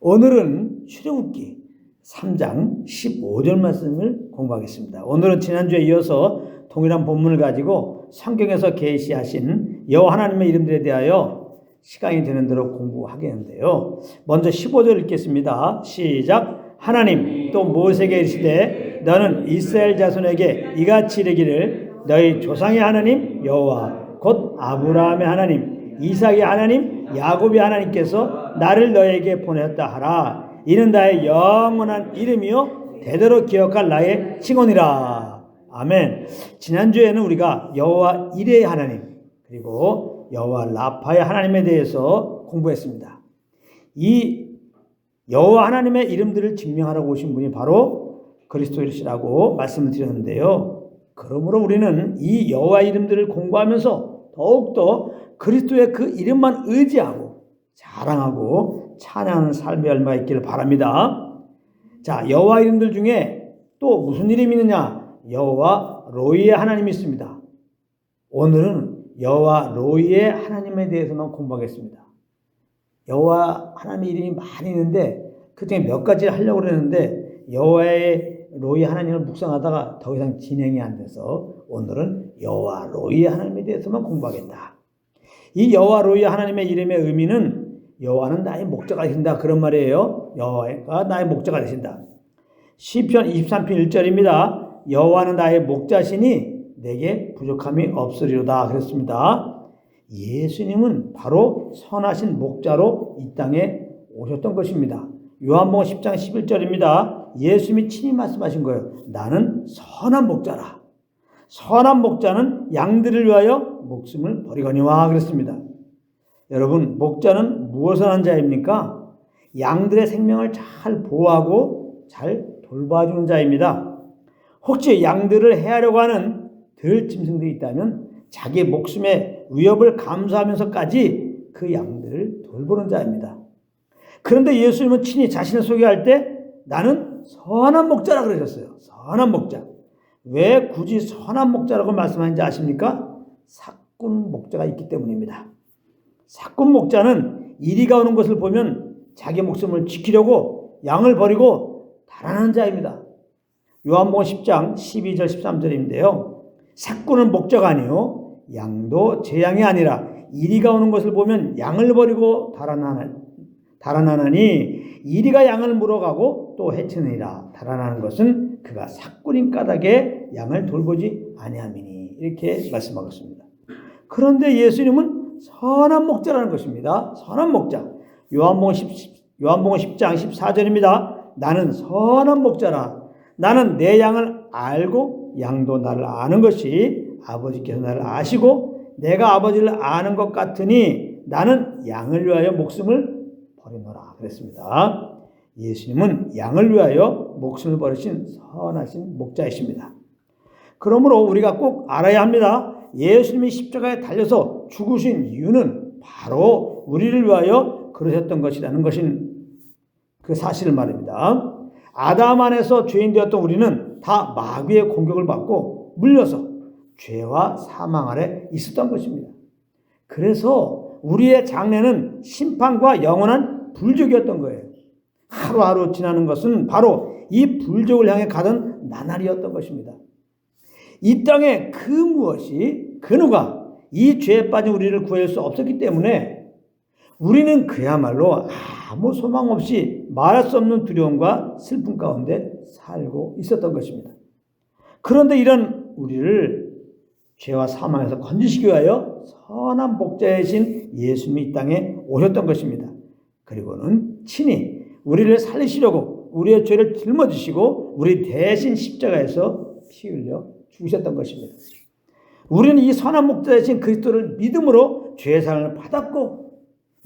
오늘은 출애굽기 3장 15절 말씀을 공부하겠습니다. 오늘은 지난주에 이어서 동일한 본문을 가지고 성경에서 계시하신 여호와 하나님의 이름들에 대하여 시간이 되는 대로 공부하겠는데요. 먼저 15절 읽겠습니다. 시작. 하나님 또 모세에게 이르시되 너는 이스라엘 자손에게 이같이 이르기를 너희 조상의 하나님 여호와 곧 아브라함의 하나님 이삭의 하나님 야곱의 하나님께서 나를 너에게 보냈다 하라. 이는 나의 영원한 이름이요 대대로 기억할 나의 칭언이라. 아멘. 지난주에는 우리가 여호와 이레의 하나님 그리고 여호와 라파의 하나님에 대해서 공부했습니다. 이 여호와 하나님의 이름들을 증명하라고 오신 분이 바로 그리스도이시라고 말씀을 드렸는데요. 그러므로 우리는 이 여호와 이름들을 공부하면서 더욱더 그리스도의 그 이름만 의지하고 자랑하고 찬양하는 삶의 열매가 있기를 바랍니다. 자, 여호와 이름들 중에 또 무슨 이름이 있느냐? 여호와 로이의 하나님이 있습니다. 오늘은 여호와 로이의 하나님에 대해서만 공부하겠습니다. 여호와 하나님의 이름이 많이 있는데 그중에 몇 가지를 하려고 그랬는데 여호와의 로이 하나님을 묵상하다가 더 이상 진행이 안 돼서 오늘은 여호와 로이의 하나님에 대해서만 공부하겠다. 이 여호와 로이 하나님의 이름의 의미는 여호와는 나의 목자가 되신다 그런 말이에요. 여호와가 나의 목자가 되신다. 시편 23편 1절입니다. 여호와는 나의 목자시니 내게 부족함이 없으리로다 그랬습니다. 예수님은 바로 선하신 목자로 이 땅에 오셨던 것입니다. 요한복음 10장 11절입니다. 예수님이 친히 말씀하신 거예요. 나는 선한 목자라. 선한 목자는 양들을 위하여 목숨을 버리거니와 그랬습니다. 여러분, 목자는 무엇을 하는 자입니까? 양들의 생명을 잘 보호하고 잘 돌봐주는 자입니다. 혹시 양들을 해하려고 하는 들짐승들이 있다면 자기 목숨의 위협을 감수하면서까지 그 양들을 돌보는 자입니다. 그런데 예수님은 친히 자신을 소개할 때 나는 선한 목자라 그러셨어요. 선한 목자. 왜 굳이 선한 목자라고 말씀하는지 아십니까? 사꾼 목자가 있기 때문입니다. 사꾼 목자는 이리가 오는 것을 보면 자기 목숨을 지키려고 양을 버리고 달아나는 자입니다. 요한복음 10장 12절 13절인데요. 사꾼은 목자가 아니요 양도 제 양이 아니라 이리가 오는 것을 보면 양을 버리고 달아나나니 이리가 양을 물어가고 또 해치느니라. 달아나는 것은 그가 사꾼인 까닭에 양을 돌보지 아니함이니 이렇게 말씀하셨습니다. 그런데 예수님은 선한 목자라는 것입니다. 선한 목자. 요한복음 10장 14절입니다. 나는 선한 목자라. 나는 내 양을 알고 양도 나를 아는 것이 아버지께서 나를 아시고 내가 아버지를 아는 것 같으니 나는 양을 위하여 목숨을 버리노라 그랬습니다. 예수님은 양을 위하여 목숨을 버리신 선하신 목자이십니다. 그러므로 우리가 꼭 알아야 합니다. 예수님이 십자가에 달려서 죽으신 이유는 바로 우리를 위하여 그러셨던 것이라는 것인 그 사실을 말입니다. 아담 안에서 죄인 되었던 우리는 다 마귀의 공격을 받고 물려서 죄와 사망 아래 있었던 것입니다. 그래서 우리의 장래는 심판과 영원한 불족이었던 거예요. 하루하루 지나는 것은 바로 이 불족을 향해 가던 나날이었던 것입니다. 이 땅에 그 무엇이 그 누가 이 죄에 빠진 우리를 구할 수 없었기 때문에 우리는 그야말로 아무 소망 없이 말할 수 없는 두려움과 슬픔 가운데 살고 있었던 것입니다. 그런데 이런 우리를 죄와 사망에서 건지시기 위하여 선한 목자이신 예수님이 이 땅에 오셨던 것입니다. 그리고는 친히 우리를 살리시려고 우리의 죄를 짊어지시고 우리 대신 십자가에서 피 흘려 죽으셨던 것입니다. 우리는 이 선한 목자이신 그리스도를 믿음으로 죄사함을 받았고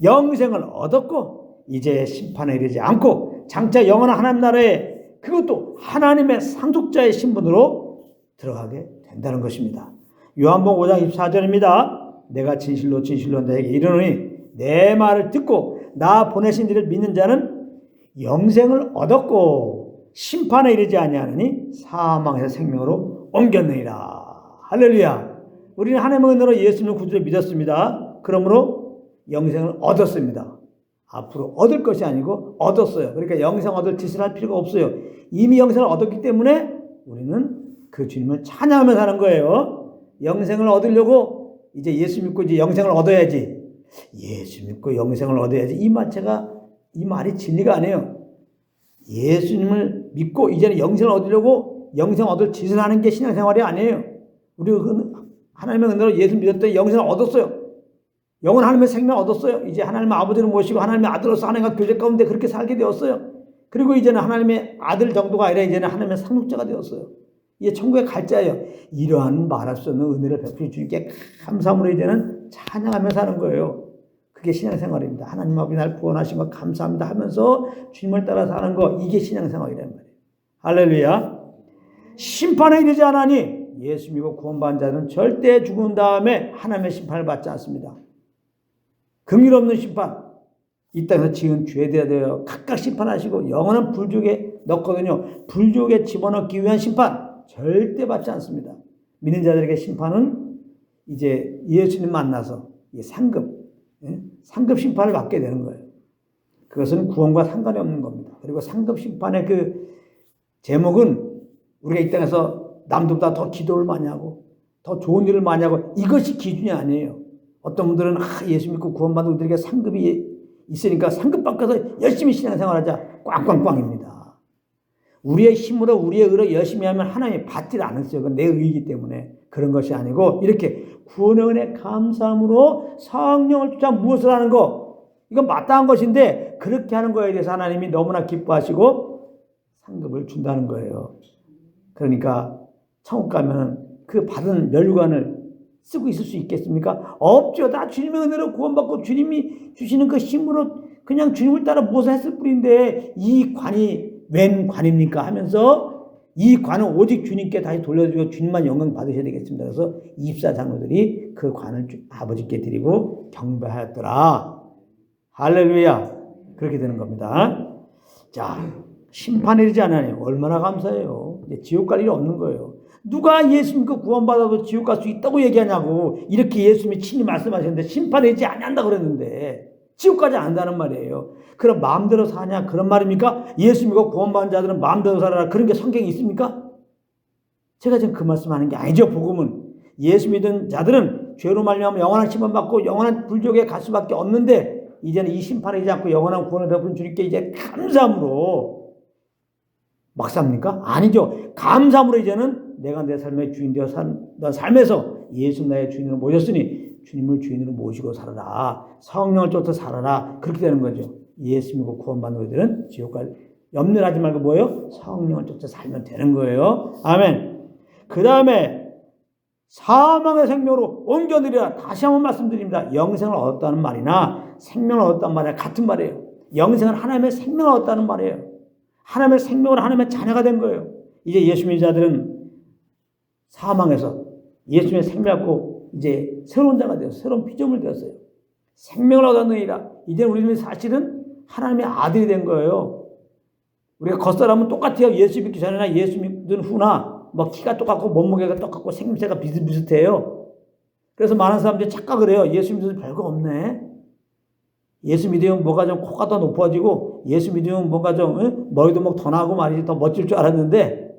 영생을 얻었고 이제 심판에 이르지 않고 장차 영원한 하나님 나라에 그것도 하나님의 상속자의 신분으로 들어가게 된다는 것입니다. 요한복음 5장 24절입니다. 내가 진실로 진실로 너에게 이르노니 내 말을 듣고 나 보내신 이를 믿는 자는 영생을 얻었고 심판에 이르지 아니하느니 사망에서 생명으로 옮겼느니라. 할렐루야. 우리는 하나님의 은혜로 예수님을 구주로 믿었습니다. 그러므로 영생을 얻었습니다. 앞으로 얻을 것이 아니고 얻었어요. 그러니까 영생 얻을 짓을 할 필요가 없어요. 이미 영생을 얻었기 때문에 우리는 그 주님을 찬양하며 사는 거예요. 영생을 얻으려고 이제 예수 믿고 이제 영생을 얻어야지. 예수 믿고 영생을 얻어야지. 이 말이 진리가 아니에요. 예수님을 믿고 이제는 영생을 얻으려고 영생 얻을 짓을 하는 게 신앙생활이 아니에요. 우리 하나님의 은혜로 예수 믿었더니 영생을 얻었어요. 영원 하나님의 생명을 얻었어요. 이제 하나님의 아버지를 모시고 하나님의 아들로서 하나님과 교제 가운데 그렇게 살게 되었어요. 그리고 이제는 하나님의 아들 정도가 아니라 이제는 하나님의 상속자가 되었어요. 이제 천국에 갈 자예요. 이러한 말할 수 없는 은혜를 베푸신 주님께 감사함으로 이제는 찬양하며 사는 거예요. 그게 신앙생활입니다. 하나님 아버지 날 구원하신 거 감사합니다 하면서 주님을 따라 사는 거, 이게 신앙생활이란 말이에요. 할렐루야. 심판에 이르지 않으니 예수 믿고 구원받은 자들은 절대 죽은 다음에 하나님의 심판을 받지 않습니다. 긍휼 없는 심판, 이 땅에서 지은 죄에 대하여 각각 심판하시고 영원한 불지옥에 넣거든요. 불지옥에 집어넣기 위한 심판 절대 받지 않습니다. 믿는 자들에게 심판은 이제 예수님 만나서 상급 심판을 받게 되는 거예요. 그것은 구원과 상관이 없는 겁니다. 그리고 상급 심판의 그 제목은 우리가 이 땅에서 남들보다 더 기도를 많이 하고 더 좋은 일을 많이 하고 이것이 기준이 아니에요. 어떤 분들은 예수 믿고 구원받은 우리에게 상급이 있으니까 상급 받고서 열심히 신앙생활하자. 꽝꽝꽝입니다. 우리의 힘으로 우리의 의로 열심히 하면 하나님이 받질 않았어요. 그건 내 의이기 때문에 그런 것이 아니고 이렇게 구원의 은혜 감사함으로 성령을 쫓아 무엇을 하는 거, 이건 마땅한 것인데 그렇게 하는 거에 대해서 하나님이 너무나 기뻐하시고 상급을 준다는 거예요. 그러니까 천국 가면 그 받은 멸관을 쓰고 있을 수 있겠습니까? 없죠. 다 주님의 은혜로 구원받고 주님이 주시는 그 힘으로 그냥 주님을 따라 무엇을 했을 뿐인데 이 관이 웬 관입니까? 하면서 이 관은 오직 주님께 다시 돌려주고 주님만 영광 받으셔야 되겠습니다. 그래서 24장로들이 그 관을 아버지께 드리고 경배하였더라. 할렐루야. 그렇게 되는 겁니다. 자, 심판에 이르지 않으니 얼마나 감사해요. 이제 지옥 갈 일이 없는 거예요. 누가 예수 믿고 구원받아도 지옥 갈 수 있다고 얘기하냐고. 이렇게 예수님이 친히 말씀하셨는데 심판에 이르지 아니한다 그랬는데 지옥 가지 않는다는 말이에요. 그럼 마음대로 사냐 그런 말입니까? 예수 믿고 구원받은 자들은 마음대로 살아라 그런 게 성경에 있습니까? 제가 지금 그 말씀하는 게 아니죠. 복음은 예수 믿은 자들은 죄로 말미암아 영원한 심판 받고 영원한 불지옥에 갈 수밖에 없는데 이제는 이 심판에 이르지 않고 영원한 구원을 베푼 주님께 이제 감사함으로 막 삽니까? 아니죠. 감사함으로 이제는 내가 내 삶의 주인 되어 산 삶에서 예수 나의 주인으로 모셨으니 주님을 주인으로 모시고 살아라. 성령을 쫓아 살아라. 그렇게 되는 거죠. 예수 믿고 구원받는 이들은 지옥 갈 염려를 하지 말고 뭐예요? 성령을 쫓아 살면 되는 거예요. 아멘. 그 다음에 사망의 생명으로 옮겨드리라. 다시 한번 말씀드립니다. 영생을 얻었다는 말이나 생명을 얻었다는 말이나 같은 말이에요. 영생은 하나님의 생명을 얻었다는 말이에요. 하나님의 생명으로 하나님의 자녀가 된 거예요. 이제 예수 믿는 자들은 사망에서 예수님의 생명을 갖고 이제 새로운 자가 되었어요. 새로운 피조물 되었어요. 생명을 얻었느니라. 이제 우리는 사실은 하나님의 아들이 된 거예요. 우리가 겉사람은 똑같아요. 예수 믿기 전이나 예수 믿은 후나 뭐 키가 똑같고 몸무게가 똑같고 생김새가 비슷비슷해요. 그래서 많은 사람들이 착각을 해요. 예수 믿으면 별거 없네. 예수 믿으면 뭐가 좀 코가 더 높아지고 예수 믿으면 뭔가 좀 머리도 막 더 나고 말이지 더 멋질 줄 알았는데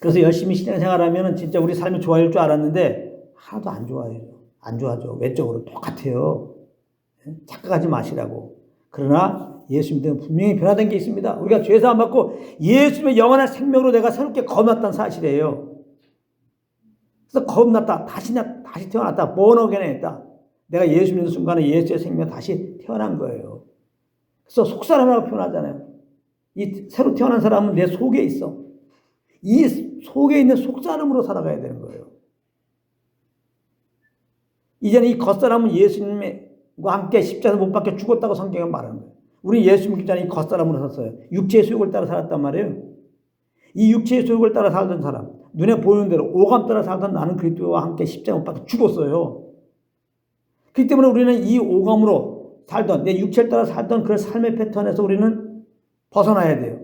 그래서 열심히 신앙생활하면 진짜 우리 삶이 좋아질 줄 알았는데 하나도 안 좋아요. 안 좋아져. 외적으로 똑같아요. 착각하지 마시라고. 그러나 예수 믿으면 분명히 변화된 게 있습니다. 우리가 죄사함 받고 예수님의 영원한 생명으로 내가 새롭게 거듭났다는 사실이에요. 그래서 거듭났다. 다시 태어났다. born 했다. 내가 예수 믿는 순간에 예수의 생명 다시 태어난 거예요. 그래서 속사람이라고 표현하잖아요. 이 새로 태어난 사람은 내 속에 있어. 이 속에 있는 속사람으로 살아가야 되는 거예요. 이제는 이 겉사람은 예수님과 함께 십자가에서 못 박혀 죽었다고 성경은 말하는 거예요. 우리 예수 믿기 전에 이 겉사람으로 샀어요. 육체의 수욕을 따라 살았단 말이에요. 이 육체의 수욕을 따라 살던 사람, 눈에 보이는 대로 오감 따라 살던 나는 그리스도와 함께 십자가에 못 박혀 죽었어요. 그렇기 때문에 우리는 이 오감으로 살던, 내 육체를 따라 살던 그런 삶의 패턴에서 우리는 벗어나야 돼요.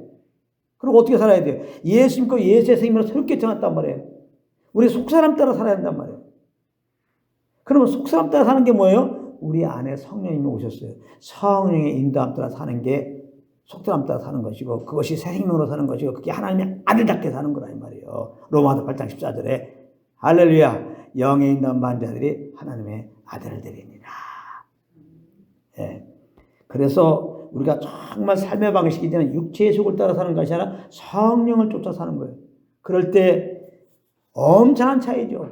그리고 어떻게 살아야 돼요? 예수 믿고 예수의 생명으로 새롭게 태어났단 말이에요. 우리 속사람 따라 살아야 된단 말이에요. 그러면 속사람 따라 사는 게 뭐예요? 우리 안에 성령님이 오셨어요. 성령의 인도함 따라 사는 게 속도함 따라 사는 것이고 그것이 새 생명으로 사는 것이고 그게 하나님의 아들답게 사는 거라 이 말이에요. 로마서 8장 14절에 할렐루야 영의 인도함 받은 자들이 하나님의 아들들이니라. 예. 그래서 우리가 정말 삶의 방식이 되는 육체의 속을 따라 사는 것이 아니라 성령을 쫓아 사는 거예요. 그럴 때 엄청난 차이죠.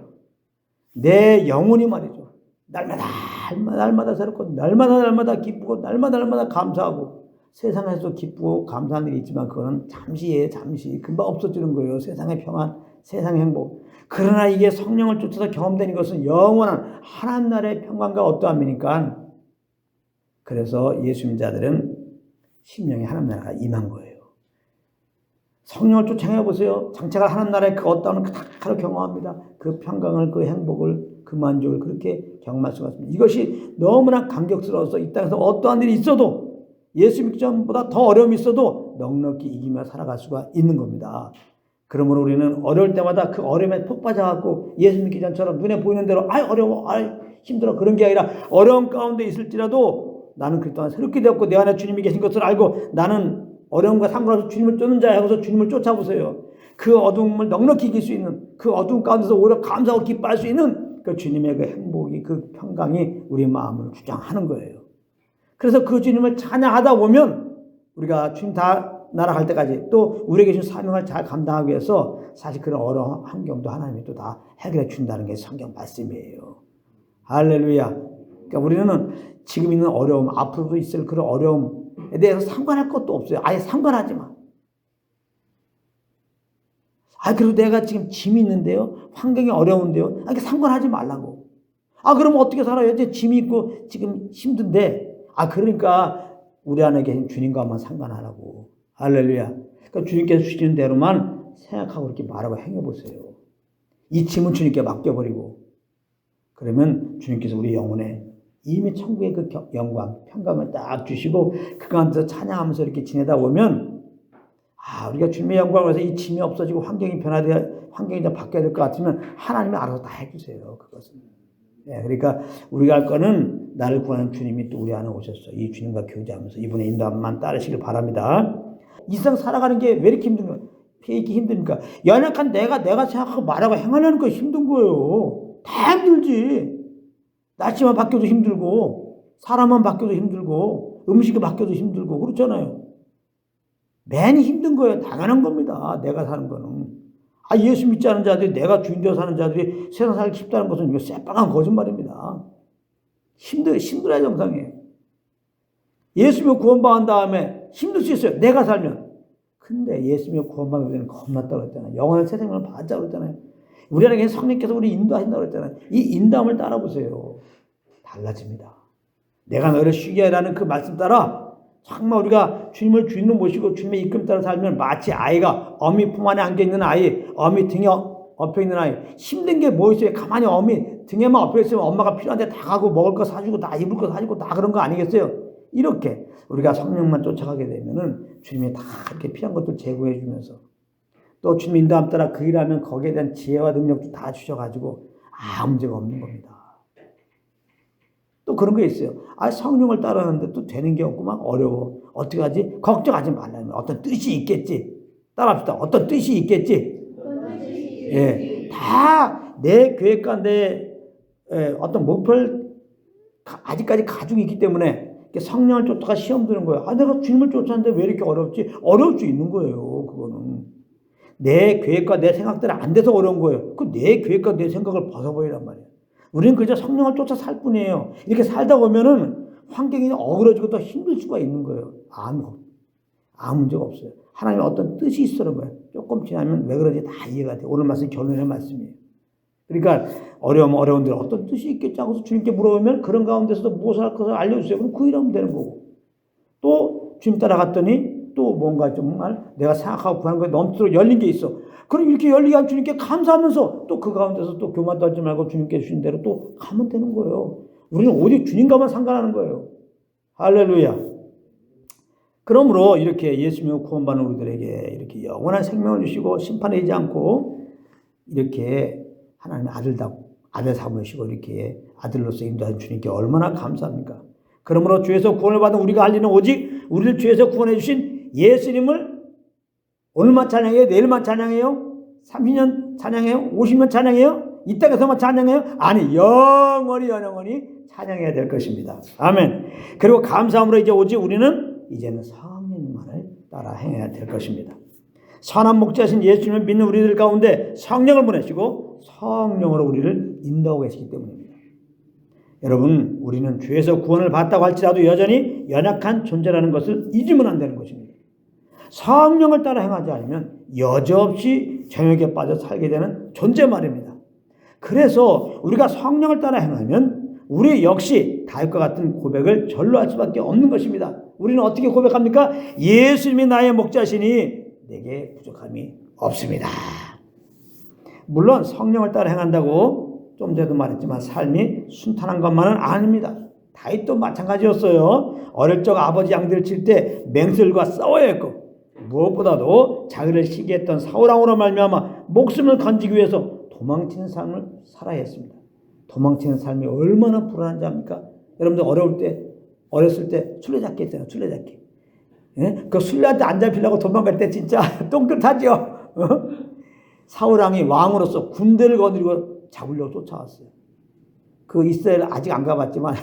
내 영혼이 말이죠. 날마다 새롭고 날마다 기쁘고 날마다 감사하고 세상에서 기쁘고 감사한 일이 있지만 그거는 잠시예요. 잠시. 금방 없어지는 거예요. 세상의 평안, 세상의 행복. 그러나 이게 성령을 쫓아서 경험되는 것은 영원한 하나님 나라의 평강과 어떠함이니까 그래서 예수 믿는 자들은 심령에 하나님 나라가 임한 거예요. 성령을 쫓아 보세요. 장차가 하나님 나라의 그 어떠함을 그대로 경험합니다. 그 평강을, 그 행복을, 그 만족을 그렇게 경험할 수가 있습니다. 이것이 너무나 감격스러워서 이 땅에서 어떠한 일이 있어도 예수 믿기 전보다 더 어려움이 있어도 넉넉히 이기며 살아갈 수가 있는 겁니다. 그러므로 우리는 어려울 때마다 그 어려움에 푹 빠져갖고 예수 믿기 전처럼 눈에 보이는 대로 어려워, 힘들어 그런 게 아니라 어려움 가운데 있을지라도 나는 그리스도 안에 새롭게 되었고 내 안에 주님이 계신 것을 알고 나는 어려움과 상관없이 주님을 쫓는 자야 하고서 주님을 쫓아보세요. 그 어두움을 넉넉히 이길 수 있는 그 어두움 가운데서 오히려 감사하고 기뻐할 수 있는 그 주님의 그 행복이 그 평강이 우리 마음을 주장하는 거예요. 그래서 그 주님을 찬양하다 보면 우리가 주님 다 날아갈 때까지 또 우리에게 주신 사명을 잘 감당하기 위해서 사실 그런 어려운 환경도 하나님이 또 다 해결해 준다는 게 성경 말씀이에요. 할렐루야. 그러니까 우리는 지금 있는 어려움, 앞으로도 있을 그런 어려움에 대해서 상관할 것도 없어요. 아예 상관하지 마. 그래도 내가 지금 짐이 있는데요. 환경이 어려운데요. 그러니까 상관하지 말라고. 그럼 어떻게 살아요? 이제 짐이 있고 지금 힘든데. 그러니까 우리 안에 계신 주님과만 상관하라고. 할렐루야. 그러니까 주님께서 주시는 대로만 생각하고 이렇게 말하고 행해보세요. 이 짐은 주님께 맡겨버리고. 그러면 주님께서 우리 영혼에 이미 천국의 그 영광, 평강을 딱 주시고 그 가운데서 찬양하면서 이렇게 지내다 보면 우리가 주님의 영광을 위해서 이 짐이 없어지고 환경이 환경이 좀 바뀌어야 될 것 같으면 하나님이 알아서 다 해주세요. 그것은. 그러니까 우리가 할 거는 나를 구하는 주님이 또 우리 안에 오셨어. 이 주님과 교제하면서 이분의 인도함만 따르시길 바랍니다. 이 세상 살아가는 게 왜 이렇게 힘든 거야? 왜 이렇게 힘드니까? 연약한 내가 생각하고 말하고 행하려는 거 힘든 거예요. 다 힘들지. 날씨만 바뀌어도 힘들고 사람만 바뀌어도 힘들고 음식이 바뀌어도 힘들고 그렇잖아요. 맨이 힘든 거예요. 당연한 겁니다. 내가 사는 거는. 예수 믿지 않은 자들이 내가 주인 되어 사는 자들이 세상 살기 쉽다는 것은 이거 새빨간 거짓말입니다. 힘들어야 정상이에요. 예수 믿고 구원받은 다음에 힘들 수 있어요. 내가 살면. 근데 예수 믿고 구원받은 우리는 겁났다고 했잖아요. 영원한 새 생명을 받자고 했잖아요. 우리 안에 성령께서 우리 인도하신다고 했잖아요. 이 인도함을 따라보세요. 달라집니다. 내가 너를 쉬게 하라는 그 말씀 따라 정말 우리가 주님을 주인으로 모시고 주님의 이끌림 따라 살면 마치 아이가 어미 품 안에 안겨있는 아이, 어미 등에 엎여있는 아이. 힘든 게 뭐 있어요? 가만히 어미 등에만 엎여있으면 엄마가 필요한데 다 가고 먹을 거 사주고 다 입을 거 사주고 다 그런 거 아니겠어요? 이렇게 우리가 성령만 쫓아가게 되면은 주님이 다 이렇게 필요한 것들 제공해 주면서 또 주님 인도함 따라 그 일하면 거기에 대한 지혜와 능력도 다 주셔가지고 문제가 없는 겁니다. 또 그런 게 있어요. 성령을 따라하는데 또 되는 게 없구만. 어려워. 어떻게 하지? 걱정하지 말라면 어떤 뜻이 있겠지. 따라합시다. 어떤 뜻이 있겠지. 다 내 계획과 내 어떤 목표를 아직까지 가지고 있기 때문에 성령을 쫓다가 시험 드는 거예요. 내가 주님을 쫓았는데 왜 이렇게 어렵지? 어려울 수 있는 거예요. 그거는. 내 계획과 내 생각대로 안 돼서 어려운 거예요. 그 내 계획과 내 생각을 벗어버리란 말이에요. 우리는 그저 성령을 쫓아 살 뿐이에요. 이렇게 살다 보면은 환경이 어그러지고 더 힘들 수가 있는 거예요. 아무 문제가 없어요. 하나님의 어떤 뜻이 있어는 거예요. 조금 지나면 왜 그런지 다 이해가 돼요. 오늘 말씀 결론의 말씀이에요. 그러니까 어려운 데 어떤 뜻이 있겠지 하고서 주님께 물어보면 그런 가운데서도 무엇을 할 것을 알려주세요. 그럼 그 일하면 되는 거고. 또 주님 따라갔더니 또 뭔가 정말 내가 생각하고 구하는 거에 넘치도록 열린 게 있어. 그럼 이렇게 열리게 한 주님께 감사하면서 또 그 가운데서 또 교만도 하지 말고 주님께 주신 대로 또 가면 되는 거예요. 우리는 오직 주님과만 상관하는 거예요. 할렐루야. 그러므로 이렇게 예수 믿고 구원받는 우리들에게 이렇게 영원한 생명을 주시고 심판하지 않고 이렇게 하나님의 아들 삼으시고 이렇게 아들로서 인도하신 주님께 얼마나 감사합니까? 그러므로 주에서 구원을 받은 우리가 할 일은 오직 우리를 주에서 구원해 주신 예수님을 오늘만 찬양해요? 내일만 찬양해요? 30년 찬양해요? 50년 찬양해요? 이 땅에서만 찬양해요? 아니, 영원히 찬양해야 될 것입니다. 아멘. 그리고 감사함으로 이제 오직 우리는 이제는 성령님만을 따라 행해야 될 것입니다. 선한 목자신 예수님을 믿는 우리들 가운데 성령을 보내시고 성령으로 우리를 인도하고 계시기 때문입니다. 여러분, 우리는 주에서 구원을 받다고 할지라도 여전히 연약한 존재라는 것을 잊으면 안 되는 것입니다. 성령을 따라 행하지 않으면 여지없이 정욕에 빠져 살게 되는 존재 말입니다. 그래서 우리가 성령을 따라 행하면 우리 역시 다윗과 같은 고백을 절로 할 수밖에 없는 것입니다. 우리는 어떻게 고백합니까? 예수님이 나의 목자시니 내게 부족함이 없습니다. 물론 성령을 따라 행한다고 좀 전에도 말했지만 삶이 순탄한 것만은 아닙니다. 다윗도 마찬가지였어요. 어릴 적 아버지 양들을 칠 때 맹수들과 싸워야 했고 무엇보다도 자기를 시기했던 사울왕으로 말미암아 목숨을 건지기 위해서 도망치는 삶을 살아야 했습니다. 도망치는 삶이 얼마나 불안한지 압니까? 여러분들 어렸을 때 술래잡기 했잖아요. 술래잡기. 예? 그 술래한테 안 잡히려고 도망갈 때 진짜 똥끗하죠. 어? 사울왕이 왕으로서 군대를 거느리고 잡으려고 쫓아왔어요. 그 이스라엘 아직 안 가봤지만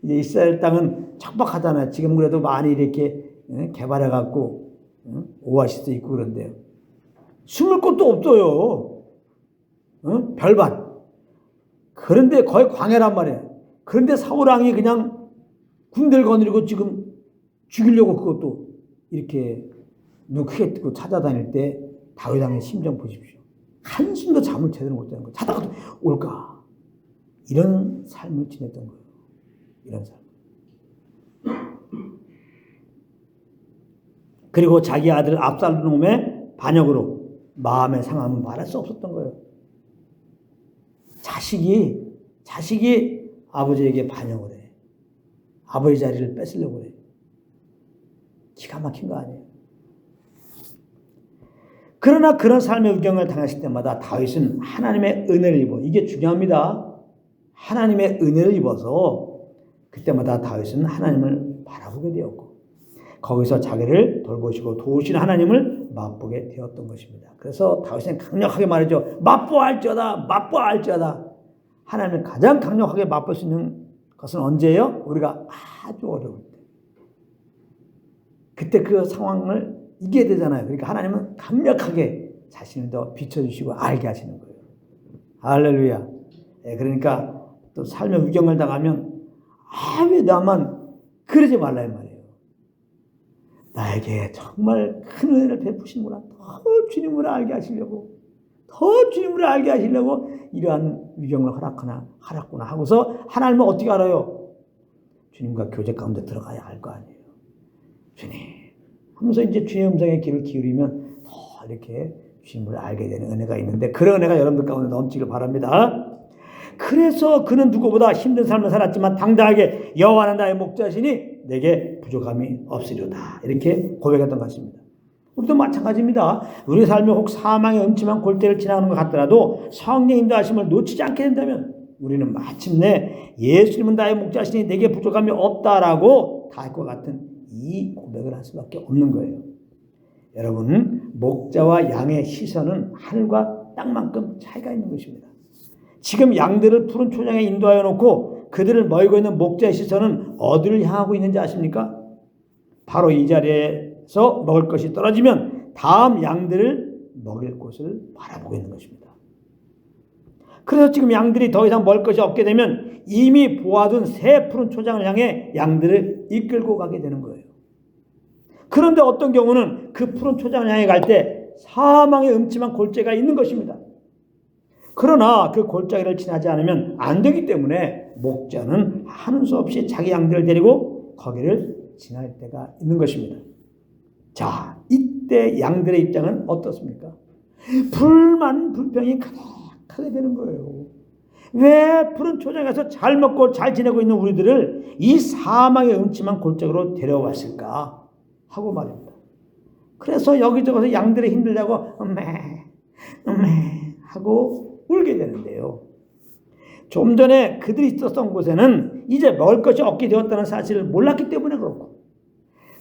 이제 이스라엘 땅은 척박하잖아요. 지금 그래도 많이 이렇게 개발해갖고 오아시스 있고 그런데요. 숨을 곳도 없어요. 별반. 그런데 거의 광야란 말이에요. 그런데 사울왕이 그냥 군대를 거느리고 지금 죽이려고 그것도 이렇게 눈 크게 뜨고 찾아다닐 때 다윗 왕의 심정 보십시오. 한숨도 잠을 제대로 못 자는 거예요. 자다가도 올까? 이런 삶을 지냈던 거예요. 이런 삶. 그리고 자기 아들 압살롬의 반역으로 마음의 상함은 말할 수 없었던 거예요. 자식이 아버지에게 반역을 해. 아버지 자리를 뺏으려고 해. 기가 막힌 거 아니에요. 그러나 그런 삶의 의경을 당하실 때마다 다윗은 하나님의 은혜를 입어. 이게 중요합니다. 하나님의 은혜를 입어서 그때마다 다윗은 하나님을 바라보게 되었고 거기서 자기를 돌보시고 도우시는 하나님을 맛보게 되었던 것입니다. 그래서 다윗은 강력하게 말하죠. 맛보알지어다. 하나님을 가장 강력하게 맛볼 수 있는 것은 언제예요? 우리가 아주 어려울 때. 그때 그 상황을 이겨야 되잖아요. 그러니까 하나님은 강력하게 자신을 더 비춰주시고 알게 하시는 거예요. 할렐루야. 그러니까 또 삶의 위경을 당하면 왜 나만 그러지 말라 이 말이에요. 나에게 정말 큰 은혜를 베푸시는구나. 더 주님을 알게 하시려고 이러한 위경을 하락구나 하고서 하나님은 어떻게 알아요? 주님과 교제 가운데 들어가야 할 거 아니에요. 주님 하면서 이제 주의 음성에 귀를 기울이면 더 이렇게 주님을 알게 되는 은혜가 있는데 그런 은혜가 여러분들 가운데 넘치길 바랍니다. 그래서 그는 누구보다 힘든 삶을 살았지만 당당하게 여호와는 나의 목자시니 내게 부족함이 없으리로다. 이렇게 고백했던 것입니다. 우리도 마찬가지입니다. 우리 삶이 혹 사망의 음침한 골대를 지나가는 것 같더라도 성령 인도하심을 놓치지 않게 된다면 우리는 마침내 예수님은 나의 목자시니 내게 부족함이 없다라고 다윗과 같은 이 고백을 할 수밖에 없는 거예요. 여러분, 목자와 양의 시선은 하늘과 땅만큼 차이가 있는 것입니다. 지금 양들을 푸른 초장에 인도하여 놓고 그들을 먹이고 있는 목자의 시선은 어디를 향하고 있는지 아십니까? 바로 이 자리에서 먹을 것이 떨어지면 다음 양들을 먹일 곳을 바라보고 있는 것입니다. 그래서 지금 양들이 더 이상 먹을 것이 없게 되면 이미 보아둔 새 푸른 초장을 향해 양들을 이끌고 가게 되는 거예요. 그런데 어떤 경우는 그 푸른 초장을 향해 갈 때 사망의 음침한 골짜기가 있는 것입니다. 그러나 그 골짜기를 지나지 않으면 안 되기 때문에 목자는 하는 수 없이 자기 양들을 데리고 거기를 지날 때가 있는 것입니다. 자, 이때 양들의 입장은 어떻습니까? 불만, 불평이 가득하게 되는 거예요. 왜 푸른 초장에서 잘 먹고 잘 지내고 있는 우리들을 이 사망의 음침한 골짜기로 데려왔을까 하고 말입니다. 그래서 여기저기서 양들이 힘들다고 하고 울게 되는데요. 좀 전에 그들이 있었던 곳에는 이제 먹을 것이 없게 되었다는 사실을 몰랐기 때문에 그렇고,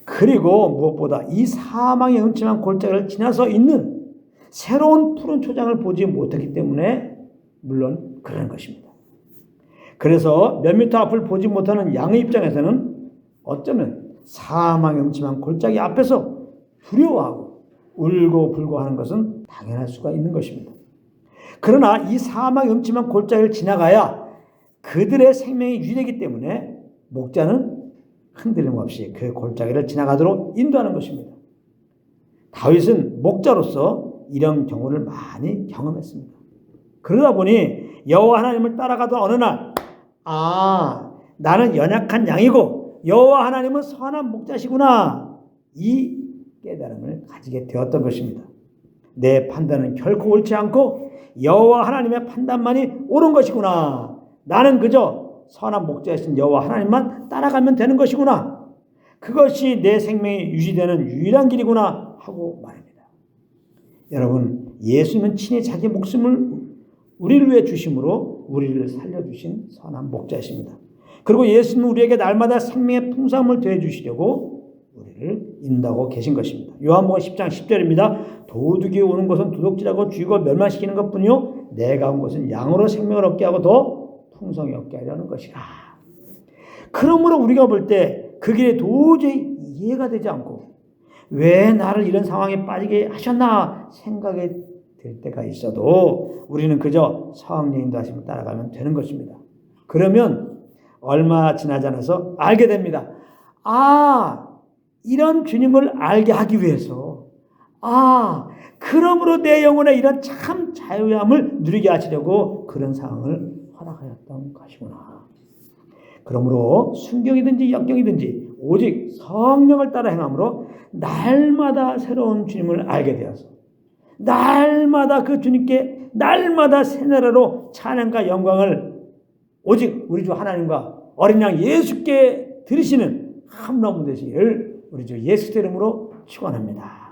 그리고 무엇보다 이 사망의 음침한 골짜기를 지나서 있는 새로운 푸른 초장을 보지 못했기 때문에 물론 그런 것입니다. 그래서 몇 미터 앞을 보지 못하는 양의 입장에서는 어쩌면 사망의 음침한 골짜기 앞에서 두려워하고 울고 불고 하는 것은 당연할 수가 있는 것입니다. 그러나 이 사망의 음침한 골짜기를 지나가야 그들의 생명이 유지되기 때문에 목자는 흔들림 없이 그 골짜기를 지나가도록 인도하는 것입니다. 다윗은 목자로서 이런 경우를 많이 경험했습니다. 그러다 보니 여호와 하나님을 따라가던 어느 날, 나는 연약한 양이고 여호와 하나님은 선한 목자시구나, 이 깨달음을 가지게 되었던 것입니다. 내 판단은 결코 옳지 않고 여호와 하나님의 판단만이 옳은 것이구나. 나는 그저 선한 목자이신 여호와 하나님만 따라가면 되는 것이구나. 그것이 내 생명이 유지되는 유일한 길이구나 하고 말입니다. 여러분, 예수님은 친히 자기 목숨을 우리를 위해 주심으로 우리를 살려주신 선한 목자이십니다. 그리고 예수님은 우리에게 날마다 생명의 풍성함을 더해주시려고 우리를 인도하고 계신 것입니다. 요한복음 10장 10절입니다. 도둑이 오는 것은 도둑질하고 죽이고 멸망시키는 것뿐이요 내가 온 것은 양으로 생명을 얻게 하고 더 풍성히 얻게 하려는 것이라. 그러므로 우리가 볼 때 그 길이 도저히 이해가 되지 않고 왜 나를 이런 상황에 빠지게 하셨나 생각이 될 때가 있어도 우리는 그저 성령의 인도하심을 따라가면 되는 것입니다. 그러면 얼마 지나지 않아서 알게 됩니다. 이런 주님을 알게 하기 위해서 그러므로 내 영혼에 이런 참 자유함을 누리게 하시려고 그런 상황을 허락하였던 것이구나. 그러므로 순경이든지 역경이든지 오직 성령을 따라 행함으로 날마다 새로운 주님을 알게 되어서 날마다 그 주님께 날마다 새 나라로 찬양과 영광을 오직 우리 주 하나님과 어린 양 예수께 드리시는 한 몸 되시기를 우리 주 예수 이름으로 축원합니다.